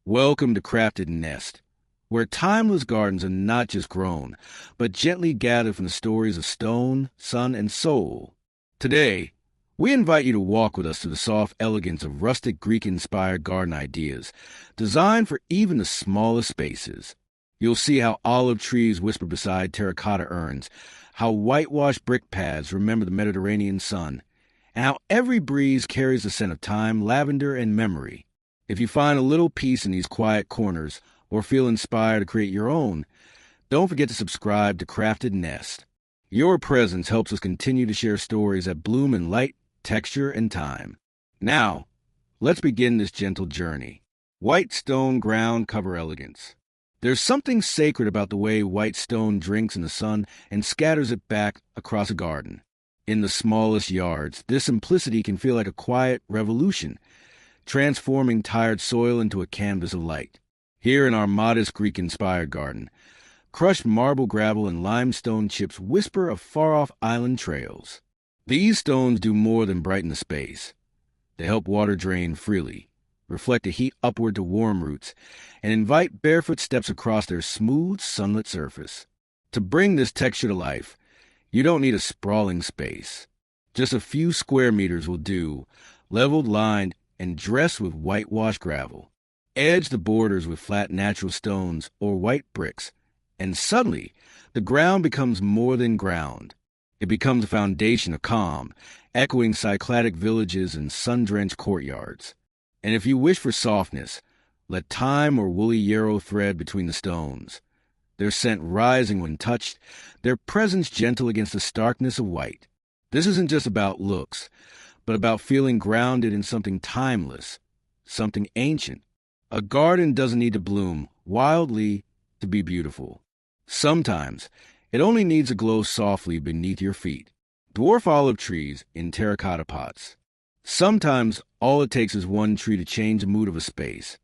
Welcome to Crafted Nest, where timeless gardens are not just grown, but gently gathered from the stories of stone, sun, and soul. Today, we invite you to walk with us through the soft elegance of rustic Greek-inspired garden ideas, designed for even the smallest spaces. You'll see how olive trees whisper beside terracotta urns, how whitewashed brick paths remember the Mediterranean sun, and how every breeze carries the scent of time, lavender, and memory. If you find a little peace in these quiet corners or feel inspired to create your own, don't forget to subscribe to Crafted Nest. Your presence helps us continue to share stories that bloom in light, texture, and time. Now, let's begin this gentle journey. White stone ground cover elegance. There's something sacred about the way white stone drinks in the sun and scatters it back across a garden. In the smallest yards, this simplicity can feel like a quiet revolution, transforming tired soil into a canvas of light. Here in our modest Greek-inspired garden, crushed marble gravel and limestone chips whisper of far-off island trails. These stones do more than brighten the space. They help water drain freely, reflect the heat upward to warm roots, and invite barefoot steps across their smooth, sunlit surface. To bring this texture to life, you don't need a sprawling space. Just a few square meters will do, leveled, lined, and dressed with whitewashed gravel. Edge the borders with flat natural stones or white bricks, and suddenly the ground becomes more than ground. It becomes a foundation of calm, echoing Cycladic villages and sun-drenched courtyards. And if you wish for softness, let thyme or woolly yarrow thread between the stones, their scent rising when touched, their presence gentle against the starkness of white. This isn't just about looks, but about feeling grounded in something timeless, something ancient. A garden doesn't need to bloom wildly to be beautiful. Sometimes, it only needs to glow softly beneath your feet. Dwarf olive trees in terracotta pots. Sometimes, all it takes is one tree to change the mood of a space.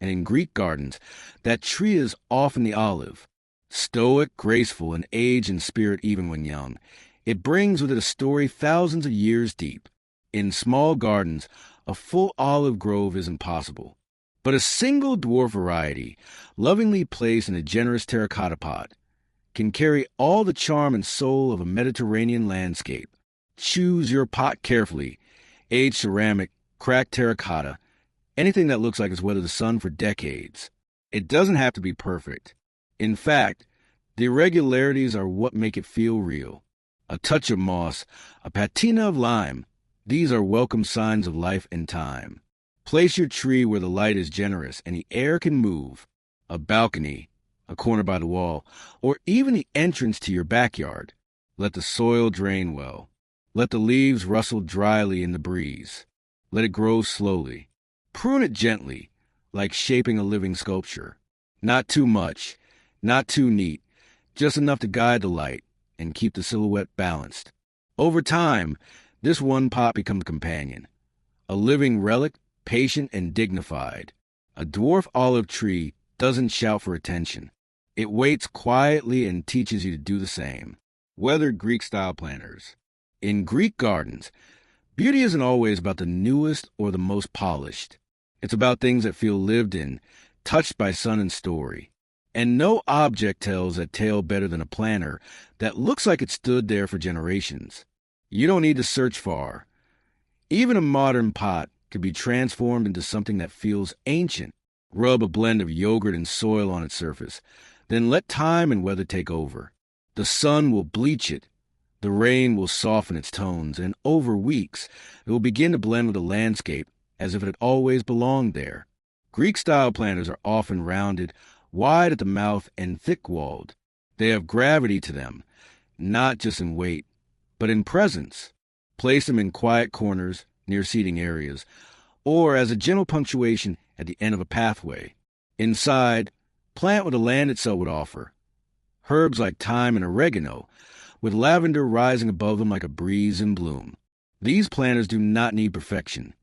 And in Greek gardens, that tree is often the olive. Stoic, graceful, and aged in spirit even when young, it brings with it a story thousands of years deep. In small gardens, a full olive grove isn't possible. But a single dwarf variety, lovingly placed in a generous terracotta pot, can carry all the charm and soul of a Mediterranean landscape. Choose your pot carefully. Aged ceramic, cracked terracotta, anything that looks like it's weathered the sun for decades. It doesn't have to be perfect. In fact, the irregularities are what make it feel real. A touch of moss, a patina of lime, these are welcome signs of life and time. Place your tree where the light is generous and the air can move. A balcony, a corner by the wall, or even the entrance to your backyard. Let the soil drain well. Let the leaves rustle dryly in the breeze. Let it grow slowly. Prune it gently, like shaping a living sculpture. Not too much, not too neat, just enough to guide the light and keep the silhouette balanced. Over time, this one pot becomes a companion, a living relic, patient and dignified. A dwarf olive tree doesn't shout for attention. It waits quietly and teaches you to do the same. Weathered Greek-style planters. In Greek gardens, beauty isn't always about the newest or the most polished. It's about things that feel lived in, touched by sun and story. And no object tells that tale better than a planter that looks like it stood there for generations. You don't need to search far. Even a modern pot could be transformed into something that feels ancient. Rub a blend of yogurt and soil on its surface, then let time and weather take over. The sun will bleach it. The rain will soften its tones, and over weeks, it will begin to blend with the landscape as if it had always belonged there. Greek-style planters are often rounded, wide at the mouth, and thick-walled. They have gravity to them, not just in weight, but in presence. Place them in quiet corners, near seating areas, or as a gentle punctuation at the end of a pathway. Inside, plant what the land itself would offer. Herbs like thyme and oregano, with lavender rising above them like a breeze in bloom. These planters do not need perfection.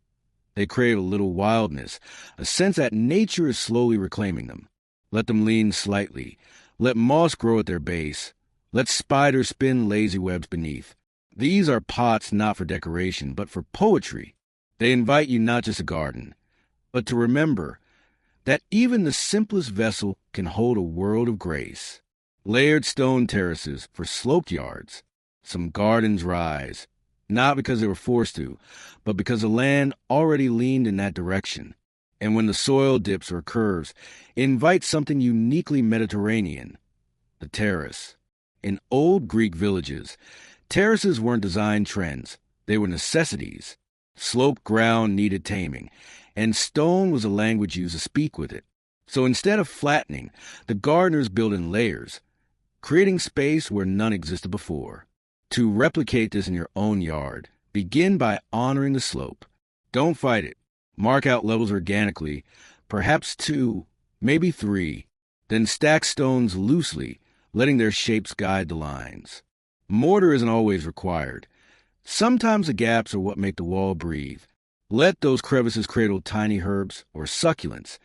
They crave a little wildness, a sense that nature is slowly reclaiming them. Let them lean slightly. Let moss grow at their base. Let spiders spin lazy webs beneath. These are pots not for decoration, but for poetry. They invite you not just to garden, but to remember that even the simplest vessel can hold a world of grace. Layered stone terraces for sloped yards. Some gardens rise, not because they were forced to, but because the land already leaned in that direction. And when the soil dips or curves, it invites something uniquely Mediterranean, the terrace. In old Greek villages, terraces weren't design trends, they were necessities. Sloped ground needed taming, and stone was a language used to speak with it. So instead of flattening, the gardeners built in layers, creating space where none existed before. To replicate this in your own yard, begin by honoring the slope. Don't fight it. Mark out levels organically, perhaps 2, maybe 3. Then stack stones loosely, letting their shapes guide the lines. Mortar isn't always required. Sometimes the gaps are what make the wall breathe. Let those crevices cradle tiny herbs or succulents,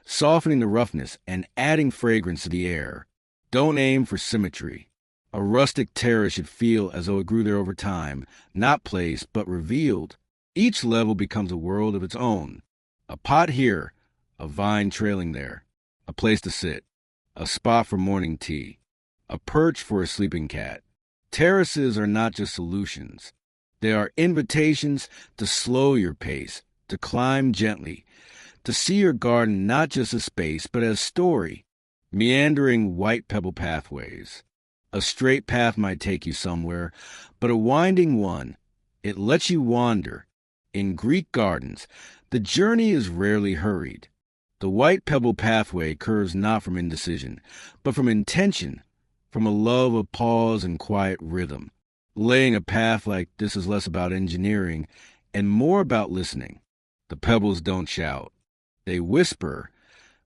softening the roughness and adding fragrance to the air. Don't aim for symmetry. A rustic terrace should feel as though it grew there over time, not placed, but revealed. Each level becomes a world of its own. A pot here, a vine trailing there, a place to sit, a spot for morning tea, a perch for a sleeping cat. Terraces are not just solutions. They are invitations to slow your pace, to climb gently, to see your garden not just as space, but as story. Meandering white pebble pathways. A straight path might take you somewhere, but a winding one, it lets you wander. In Greek gardens, the journey is rarely hurried. The white pebble pathway curves not from indecision, but from intention, from a love of pause and quiet rhythm. Laying a path like this is less about engineering and more about listening. The pebbles don't shout. They whisper,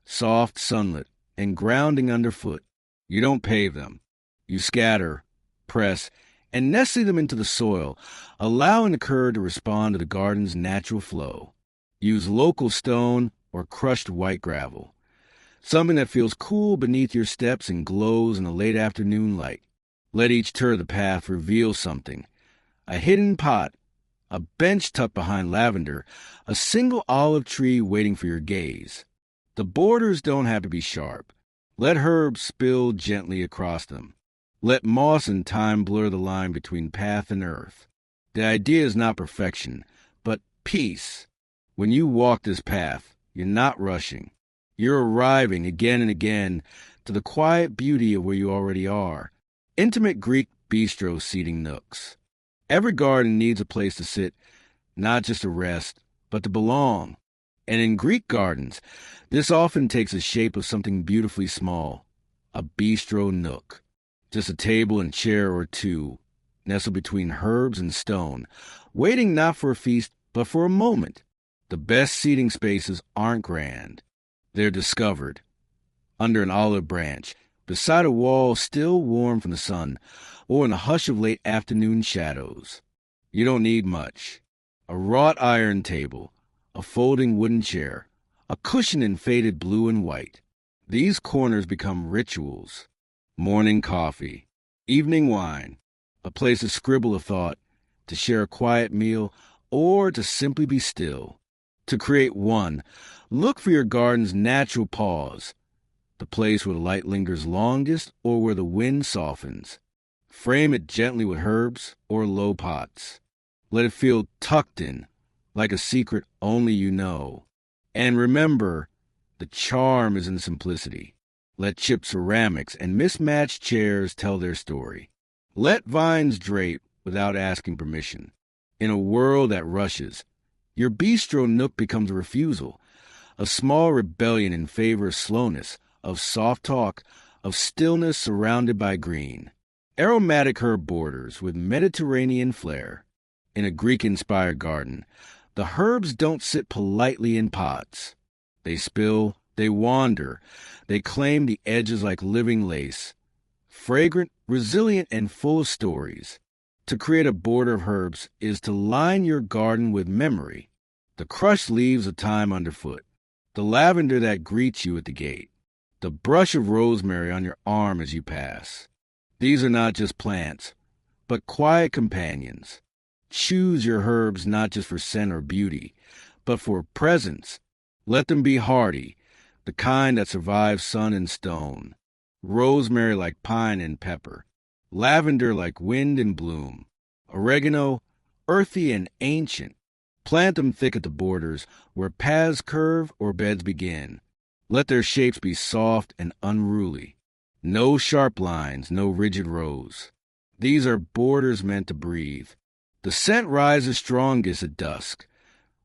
soft, sunlit, and grounding underfoot. You don't pave them. You scatter, press, and nestle them into the soil, allowing the curd to respond to the garden's natural flow. Use local stone or crushed white gravel, something that feels cool beneath your steps and glows in the late afternoon light. Let each turn of the path reveal something. A hidden pot, a bench tucked behind lavender, a single olive tree waiting for your gaze. The borders don't have to be sharp. Let herbs spill gently across them. Let moss and time blur the line between path and earth. The idea is not perfection, but peace. When you walk this path, you're not rushing. You're arriving again and again to the quiet beauty of where you already are. Intimate Greek bistro seating nooks. Every garden needs a place to sit, not just to rest, but to belong. And in Greek gardens, this often takes the shape of something beautifully small, a bistro nook. Just a table and chair or two, nestled between herbs and stone, waiting not for a feast, but for a moment. The best seating spaces aren't grand. They're discovered. Under an olive branch, beside a wall still warm from the sun, or in the hush of late afternoon shadows. You don't need much. A wrought iron table, a folding wooden chair, a cushion in faded blue and white. These corners become rituals. Morning coffee, evening wine, a place to scribble a thought, to share a quiet meal, or to simply be still. To create one, look for your garden's natural pause, the place where the light lingers longest or where the wind softens. Frame it gently with herbs or low pots. Let it feel tucked in, like a secret only you know. And remember, the charm is in simplicity. Let chipped ceramics and mismatched chairs tell their story. Let vines drape without asking permission. In a world that rushes, your bistro nook becomes a refusal, a small rebellion in favor of slowness, of soft talk, of stillness surrounded by green. Aromatic herb borders with Mediterranean flair. In a Greek-inspired garden, the herbs don't sit politely in pots. They spill, they wander, they claim the edges like living lace. Fragrant, resilient, and full of stories. To create a border of herbs is to line your garden with memory. The crushed leaves of time underfoot. The lavender that greets you at the gate. The brush of rosemary on your arm as you pass. These are not just plants, but quiet companions. Choose your herbs not just for scent or beauty, but for presence. Let them be hardy, the kind that survives sun and stone. Rosemary like pine and pepper. Lavender like wind and bloom. Oregano, earthy and ancient. Plant them thick at the borders, where paths curve or beds begin. Let their shapes be soft and unruly. No sharp lines, no rigid rows. These are borders meant to breathe. The scent rises strongest at dusk,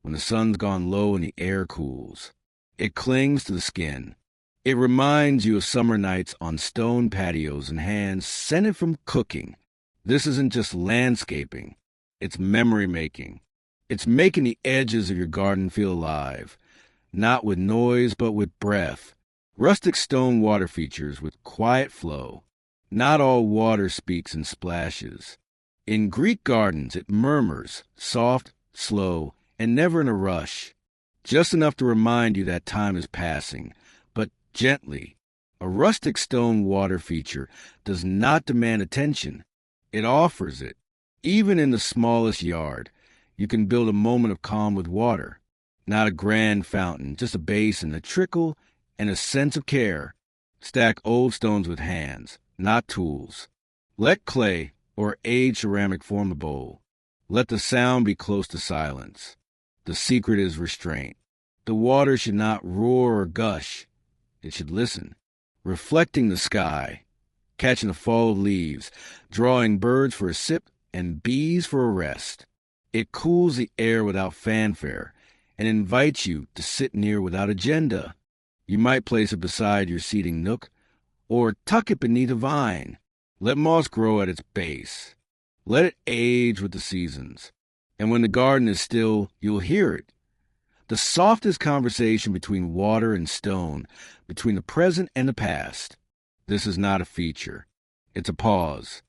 when the sun's gone low and the air cools. It clings to the skin. It reminds you of summer nights on stone patios and hands scented from cooking. This isn't just landscaping. It's memory-making. It's making the edges of your garden feel alive, not with noise but with breath. Rustic stone water features with quiet flow. Not all water speaks and splashes. In Greek gardens, it murmurs, soft, slow, and never in a rush. Just enough to remind you that time is passing, but gently. A rustic stone water feature does not demand attention. It offers it. Even in the smallest yard, you can build a moment of calm with water. Not a grand fountain, just a basin, a trickle, and a sense of care. Stack old stones with hands, not tools. Let clay or aged ceramic form the bowl. Let the sound be close to silence. The secret is restraint. The water should not roar or gush. It should listen, reflecting the sky, catching the fall of leaves, drawing birds for a sip and bees for a rest. It cools the air without fanfare and invites you to sit near without agenda. You might place it beside your seating nook or tuck it beneath a vine. Let moss grow at its base. Let it age with the seasons. And when the garden is still, you'll hear it. The softest conversation between water and stone, between the present and the past. This is not a feature. It's a pause.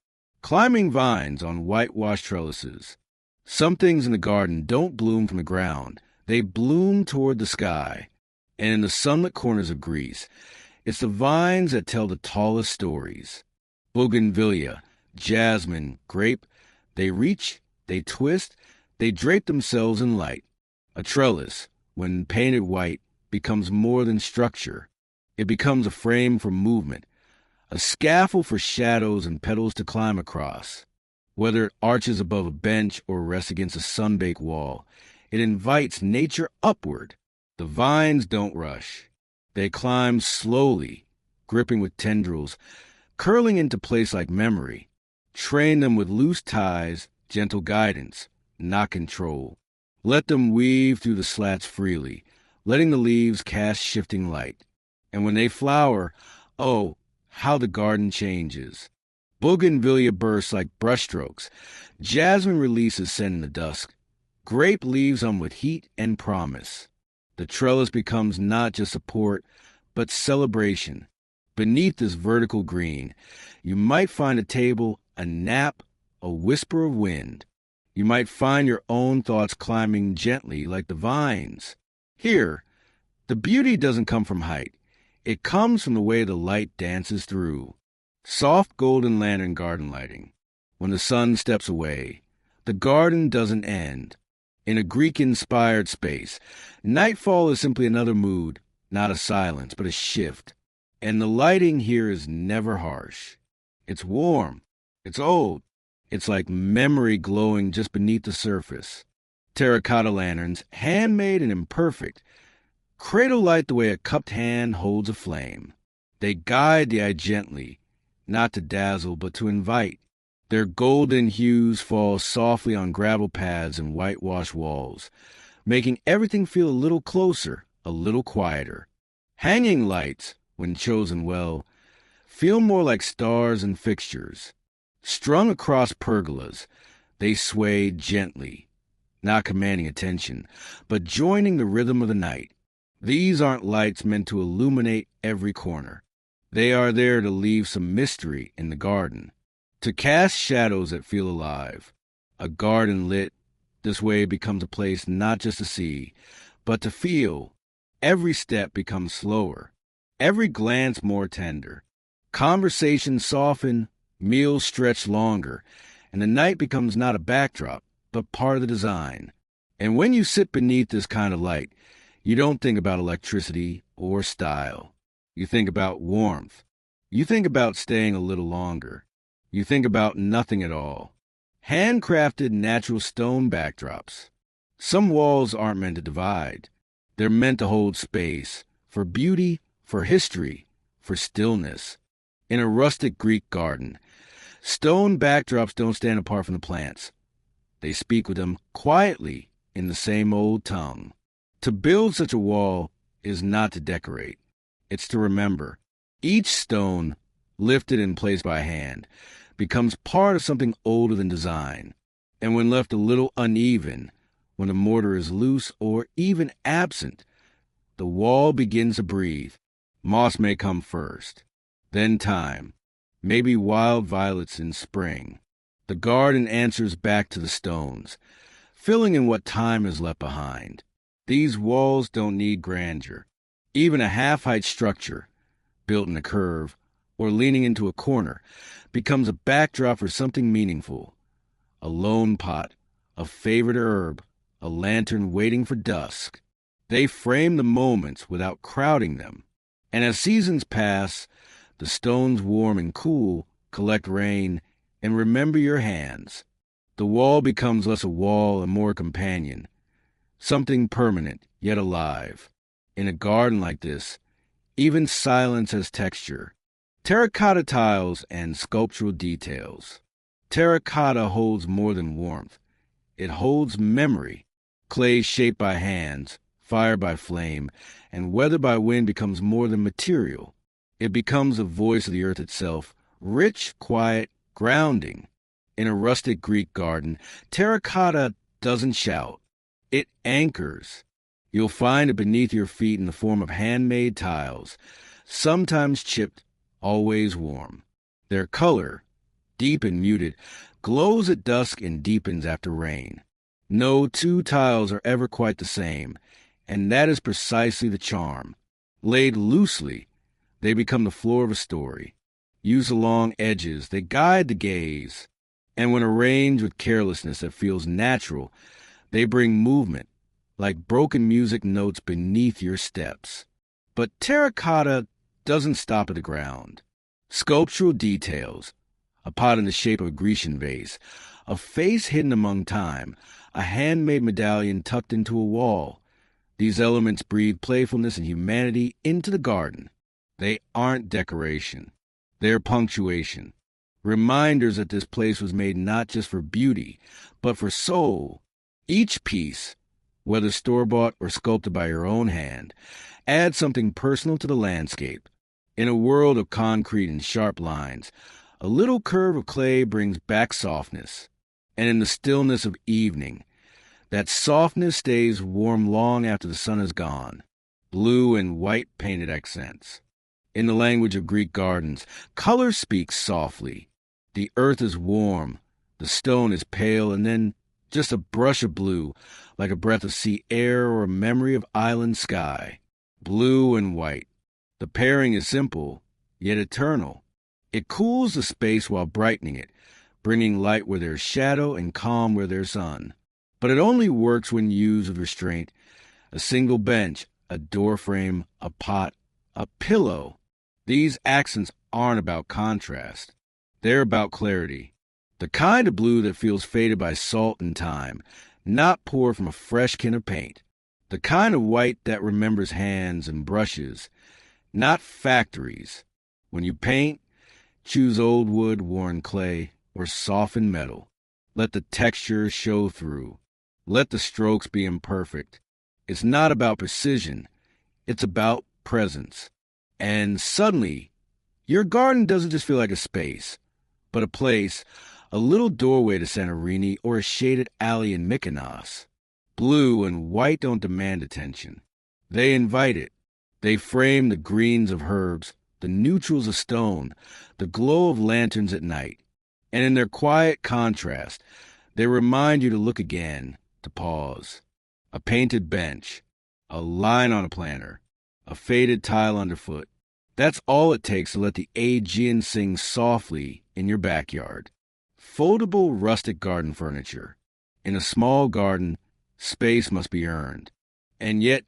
Climbing vines on whitewashed trellises. Some things in the garden don't bloom from the ground. They bloom toward the sky. And in the sunlit corners of Greece, it's the vines that tell the tallest stories. Bougainvillea, jasmine, grape, they reach, they twist, they drape themselves in light. A trellis, when painted white, becomes more than structure. It becomes a frame for movement, a scaffold for shadows and petals to climb across. Whether it arches above a bench or rests against a sun-baked wall, it invites nature upward. The vines don't rush. They climb slowly, gripping with tendrils, curling into place like memory. Train them with loose ties, gentle guidance, not control. Let them weave through the slats freely, letting the leaves cast shifting light. And when they flower, oh, how the garden changes. Bougainvillea bursts like brushstrokes. Jasmine releases scent in the dusk. Grape leaves them with heat and promise. The trellis becomes not just support, but celebration. Beneath this vertical green, you might find a table, a nap, a whisper of wind. You might find your own thoughts climbing gently like the vines. Here, the beauty doesn't come from height. It comes from the way the light dances through. Soft golden lantern garden lighting. When the sun steps away, the garden doesn't end. In a Greek-inspired space, nightfall is simply another mood, not a silence, but a shift. And the lighting here is never harsh. It's warm. It's old. It's like memory glowing just beneath the surface. Terracotta lanterns, handmade and imperfect, cradle light the way a cupped hand holds a flame. They guide the eye gently, not to dazzle, but to invite. Their golden hues fall softly on gravel paths and whitewashed walls, making everything feel a little closer, a little quieter. Hanging lights, when chosen well, feel more like stars and fixtures. Strung across pergolas, they sway gently, not commanding attention, but joining the rhythm of the night. These aren't lights meant to illuminate every corner. They are there to leave some mystery in the garden, to cast shadows that feel alive. A garden lit this way becomes a place not just to see, but to feel. Every step becomes slower, every glance more tender. Conversations soften, meals stretch longer, and the night becomes not a backdrop, but part of the design. And when you sit beneath this kind of light, You don't think about electricity or style. You think about warmth. You think about staying a little longer. You think about nothing at all. Handcrafted natural stone backdrops. Some walls aren't meant to divide. They're meant to hold space for beauty, for history, for stillness. In a rustic Greek garden, stone backdrops don't stand apart from the plants. They speak with them quietly in the same old tongue. To build such a wall is not to decorate. It's to remember. Each stone, lifted and placed by hand, becomes part of something older than design. And when left a little uneven, when the mortar is loose or even absent, the wall begins to breathe. Moss may come first, then time, maybe wild violets in spring. The garden answers back to the stones, filling in what time has left behind. These walls don't need grandeur. Even a half-height structure, built in a curve or leaning into a corner, becomes a backdrop for something meaningful. A lone pot, a favorite herb, a lantern waiting for dusk. They frame the moments without crowding them. And as seasons pass, the stones warm and cool, collect rain, and remember your hands. The wall becomes less a wall and more a companion. Something permanent, yet alive. In a garden like this, even silence has texture. Terracotta tiles and sculptural details. Terracotta holds more than warmth. It holds memory. Clay shaped by hands, fire by flame, and weather by wind becomes more than material. It becomes the voice of the earth itself, rich, quiet, grounding. In a rustic Greek garden, terracotta doesn't shout. It anchors. You'll find it beneath your feet in the form of handmade tiles, sometimes chipped, always warm. Their color, deep and muted, glows at dusk and deepens after rain. No two tiles are ever quite the same, and that is precisely the charm. Laid loosely, they become the floor of a story. Used along edges, they guide the gaze. And when arranged with carelessness that feels natural, they bring movement, like broken music notes beneath your steps. But terracotta doesn't stop at the ground. Sculptural details, a pot in the shape of a Grecian vase, a face hidden among time, a handmade medallion tucked into a wall. These elements breathe playfulness and humanity into the garden. They aren't decoration. They're punctuation. Reminders that this place was made not just for beauty, but for soul. Each piece, whether store-bought or sculpted by your own hand, adds something personal to the landscape. In a world of concrete and sharp lines, a little curve of clay brings back softness. And in the stillness of evening, that softness stays warm long after the sun is gone. Blue and white painted accents. In the language of Greek gardens, color speaks softly. The earth is warm, the stone is pale, and then just a brush of blue, like a breath of sea air or a memory of island sky. Blue and white. The pairing is simple, yet eternal. It cools the space while brightening it, bringing light where there's shadow and calm where there's sun. But it only works when used with restraint. A single bench, a doorframe, a pot, a pillow. These accents aren't about contrast. They're about clarity. The kind of blue that feels faded by salt and time, not poured from a fresh can of paint. The kind of white that remembers hands and brushes, not factories. When you paint, choose old wood, worn clay, or softened metal. Let the texture show through. Let the strokes be imperfect. It's not about precision. It's about presence. And suddenly, your garden doesn't just feel like a space, but a place, a little doorway to Santorini or a shaded alley in Mykonos. Blue and white don't demand attention. They invite it. They frame the greens of herbs, the neutrals of stone, the glow of lanterns at night. And in their quiet contrast, they remind you to look again, to pause. A painted bench, a line on a planter, a faded tile underfoot. That's all it takes to let the Aegean sing softly in your backyard. Foldable rustic garden furniture. In a small garden, space must be earned. And yet,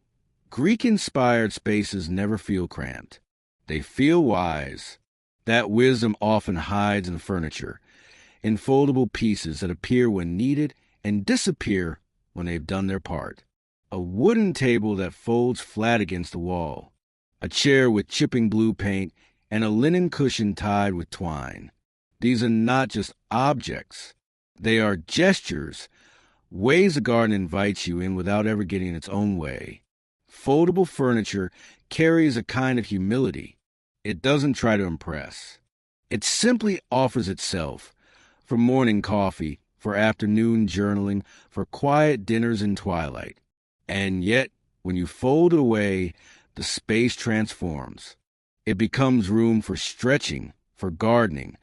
Greek-inspired spaces never feel cramped. They feel wise. That wisdom often hides in furniture, in foldable pieces that appear when needed and disappear when they've done their part. A wooden table that folds flat against the wall, a chair with chipping blue paint, and a linen cushion tied with twine. These are not just objects. They are gestures, ways the garden invites you in without ever getting its own way. Foldable furniture carries a kind of humility. It doesn't try to impress. It simply offers itself for morning coffee, for afternoon journaling, for quiet dinners in twilight. And yet, when you fold it away, the space transforms. It becomes room for stretching, for gardening,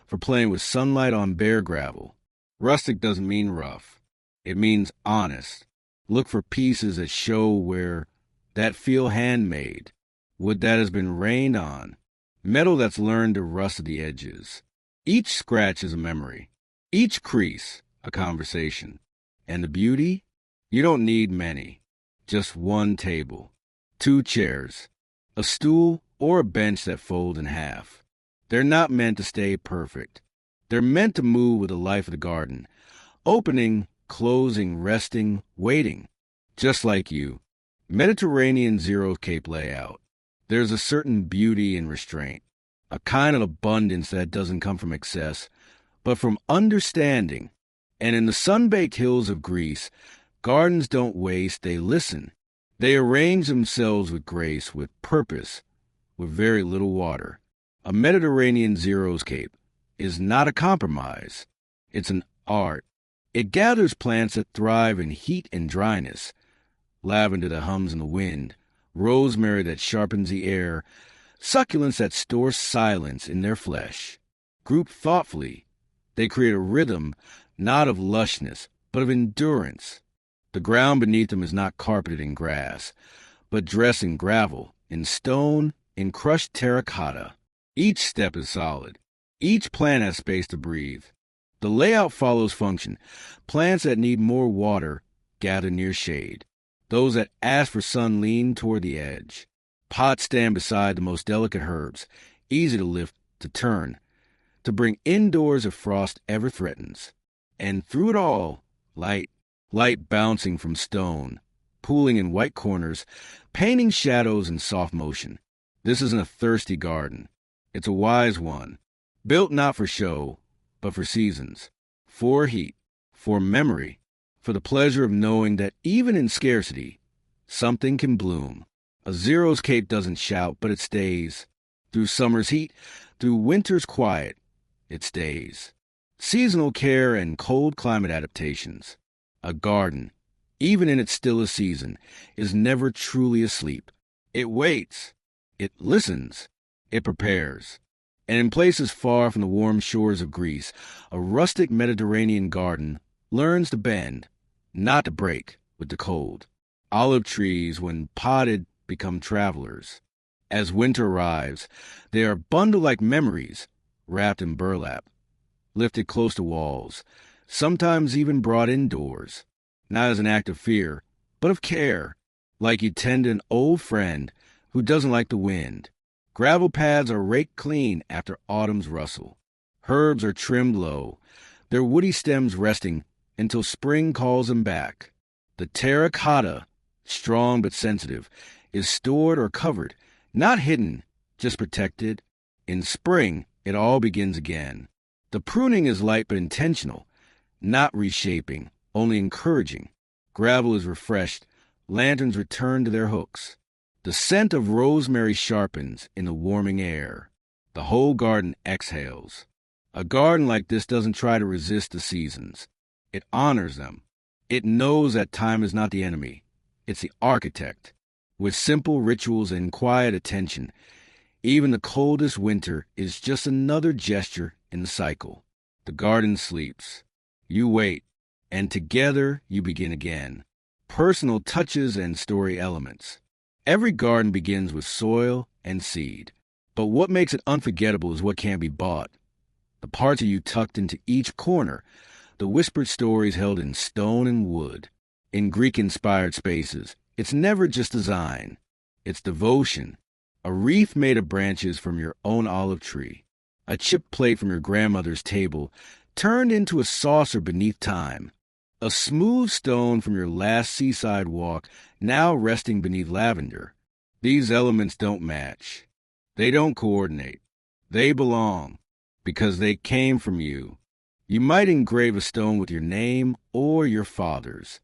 for playing with sunlight on bare gravel. Rustic doesn't mean rough. It means honest. Look for pieces that show that feel handmade, wood that has been rained on, metal that's learned to rust at the edges. Each scratch is a memory. Each crease, a conversation. And the beauty? You don't need many. Just one table, 2 chairs, a stool, or a bench that fold in half. They're not meant to stay perfect. They're meant to move with the life of the garden, opening, closing, resting, waiting, just like you. Mediterranean zero cape layout. There's a certain beauty and restraint, a kind of abundance that doesn't come from excess, but from understanding. And in the sun-baked hills of Greece, gardens don't waste, they listen. They arrange themselves with grace, with purpose, with very little water. A Mediterranean xeriscape is not a compromise. It's an art. It gathers plants that thrive in heat and dryness, lavender that hums in the wind, rosemary that sharpens the air, succulents that store silence in their flesh. Grouped thoughtfully, they create a rhythm not of lushness, but of endurance. The ground beneath them is not carpeted in grass, but dressed in gravel, in stone, in crushed terracotta. Each step is solid. Each plant has space to breathe. The layout follows function. Plants that need more water gather near shade. Those that ask for sun lean toward the edge. Pots stand beside the most delicate herbs, easy to lift, to turn, to bring indoors if frost ever threatens. And through it all, light bouncing from stone, pooling in white corners, painting shadows in soft motion. This isn't a thirsty garden. It's a wise one, built not for show, but for seasons, for heat, for memory, for the pleasure of knowing that even in scarcity, something can bloom. A xeriscape doesn't shout, but it stays. Through summer's heat, through winter's quiet, it stays. Seasonal care and cold climate adaptations. A garden, even in its stillest season, is never truly asleep. It waits. It listens. It prepares. And in places far from the warm shores of Greece, a rustic Mediterranean garden learns to bend, not to break, with the cold. Olive trees, when potted, become travelers. As winter arrives, they are bundled like memories, wrapped in burlap, lifted close to walls, sometimes even brought indoors, not as an act of fear, but of care, like you tend an old friend who doesn't like the wind. Gravel paths are raked clean after autumn's rustle. Herbs are trimmed low, their woody stems resting until spring calls them back. The terracotta, strong but sensitive, is stored or covered, not hidden, just protected. In spring, it all begins again. The pruning is light but intentional, not reshaping, only encouraging. Gravel is refreshed, lanterns return to their hooks. The scent of rosemary sharpens in the warming air. The whole garden exhales. A garden like this doesn't try to resist the seasons. It honors them. It knows that time is not the enemy. It's the architect. With simple rituals and quiet attention, even the coldest winter is just another gesture in the cycle. The garden sleeps. You wait, and together you begin again. Personal touches and story elements. Every garden begins with soil and seed. But what makes it unforgettable is what can't be bought. The parts of you tucked into each corner, the whispered stories held in stone and wood. In Greek-inspired spaces, It's never just design. It's devotion. A wreath made of branches from your own olive tree. A chipped plate from your grandmother's table turned into a saucer beneath time. A smooth stone from your last seaside walk now resting beneath lavender. These elements don't match. They don't coordinate. They belong because they came from you. You might engrave a stone with your name or your father's.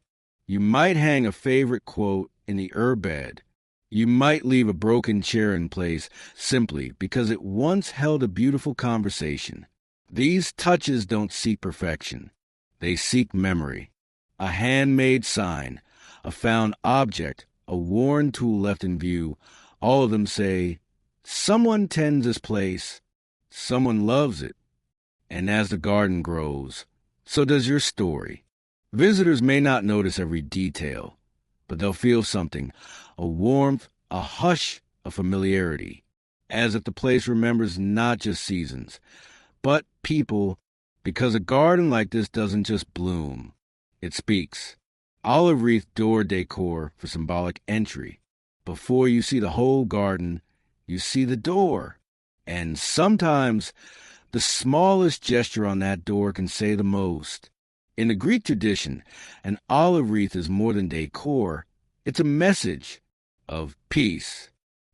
You might hang a favorite quote in the herb bed. You might leave a broken chair in place simply because it once held a beautiful conversation. These touches don't seek perfection. They seek memory. A handmade sign, a found object, a worn tool left in view, all of them say, someone tends this place, someone loves it. And as the garden grows, so does your story. Visitors may not notice every detail, but they'll feel something, a warmth, a hush, a familiarity, as if the place remembers not just seasons, but people, because a garden like this doesn't just bloom. It speaks. Olive wreath door decor for symbolic entry. Before you see the whole garden, you see the door. And sometimes the smallest gesture on that door can say the most. In the Greek tradition, an olive wreath is more than decor. It's a message of peace,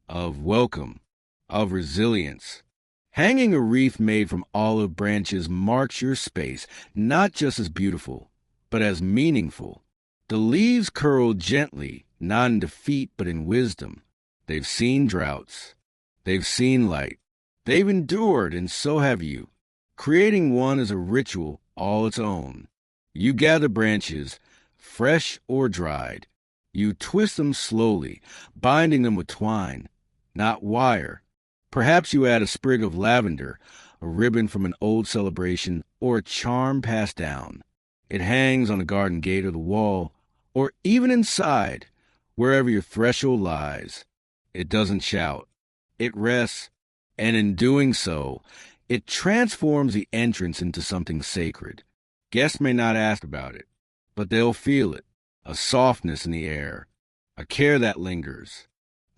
of welcome, of resilience. Hanging a wreath made from olive branches marks your space, not just as beautiful, but as meaningful. The leaves curl gently, not in defeat, but in wisdom. They've seen droughts. They've seen light. They've endured, and so have you. Creating one is a ritual all its own. You gather branches, fresh or dried. You twist them slowly, binding them with twine, not wire. Perhaps you add a sprig of lavender, a ribbon from an old celebration, or a charm passed down. It hangs on the garden gate or the wall, or even inside, wherever your threshold lies. It doesn't shout. It rests, and in doing so, it transforms the entrance into something sacred. Guests may not ask about it, but they'll feel it, a softness in the air, a care that lingers,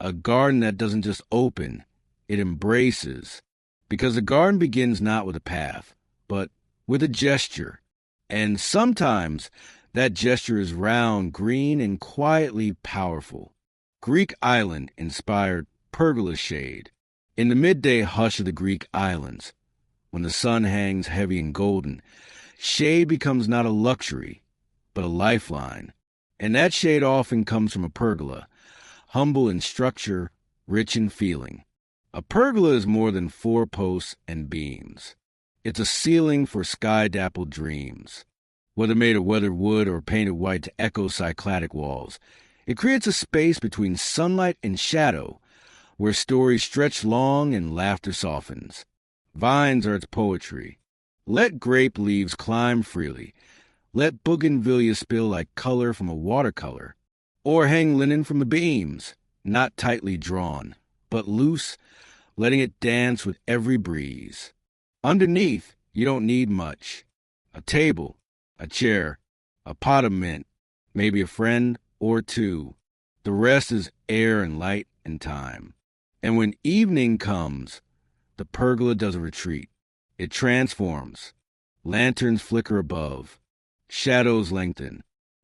a garden that doesn't just open, it embraces, because the garden begins not with a path, but with a gesture. And sometimes that gesture is round, green, and quietly powerful. Greek island-inspired pergola shade. In the midday hush of the Greek islands, when the sun hangs heavy and golden, shade becomes not a luxury, but a lifeline. And that shade often comes from a pergola, humble in structure, rich in feeling. A pergola is more than 4 posts and beams. It's a ceiling for sky-dappled dreams. Whether made of weathered wood or painted white to echo cycladic walls, it creates a space between sunlight and shadow, where stories stretch long and laughter softens. Vines are its poetry. Let grape leaves climb freely. Let bougainvillea spill like color from a watercolor. Or hang linen from the beams, not tightly drawn, but loose, letting it dance with every breeze. Underneath, you don't need much. A table, a chair, a pot of mint, maybe a friend or two. The rest is air and light and time. And when evening comes, the pergola does a retreat. It transforms. Lanterns flicker above. Shadows lengthen.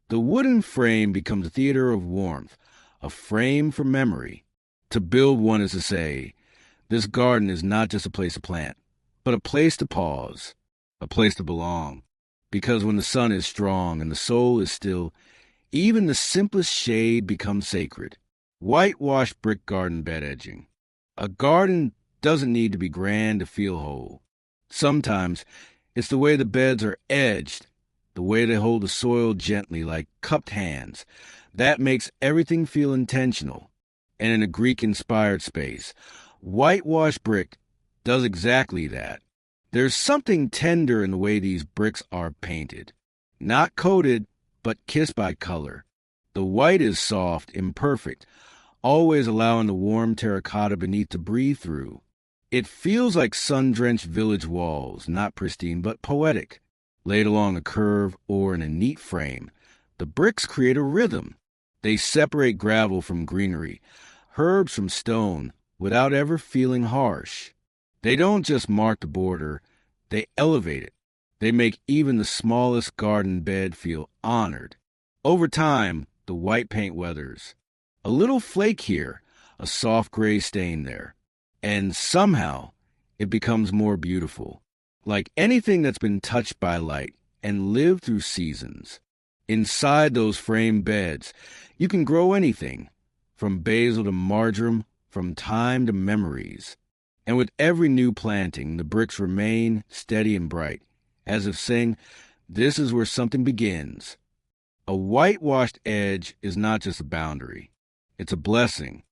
The wooden frame becomes a theater of warmth, a frame for memory. To build one is to say, this garden is not just a place to plant, but a place to pause, a place to belong. Because when the sun is strong and the soul is still, even the simplest shade becomes sacred. Whitewashed brick garden bed edging. A garden doesn't need to be grand to feel whole. Sometimes it's the way the beds are edged, the way they hold the soil gently like cupped hands. That makes everything feel intentional. And in a Greek-inspired space, whitewashed brick does exactly that. There's something tender in the way these bricks are painted. Not coated, but kissed by color. The white is soft, imperfect, always allowing the warm terracotta beneath to breathe through. It feels like sun-drenched village walls, not pristine, but poetic. Laid along a curve or in a neat frame, the bricks create a rhythm. They separate gravel from greenery, herbs from stone, without ever feeling harsh. They don't just mark the border, they elevate it. They make even the smallest garden bed feel honored. Over time, the white paint weathers. A little flake here, a soft gray stain there. And somehow, it becomes more beautiful. Like anything that's been touched by light and lived through seasons. Inside those framed beds, you can grow anything, from basil to marjoram, from time to memories. And with every new planting, the bricks remain steady and bright, as if saying, this is where something begins. A whitewashed edge is not just a boundary. It's a blessing.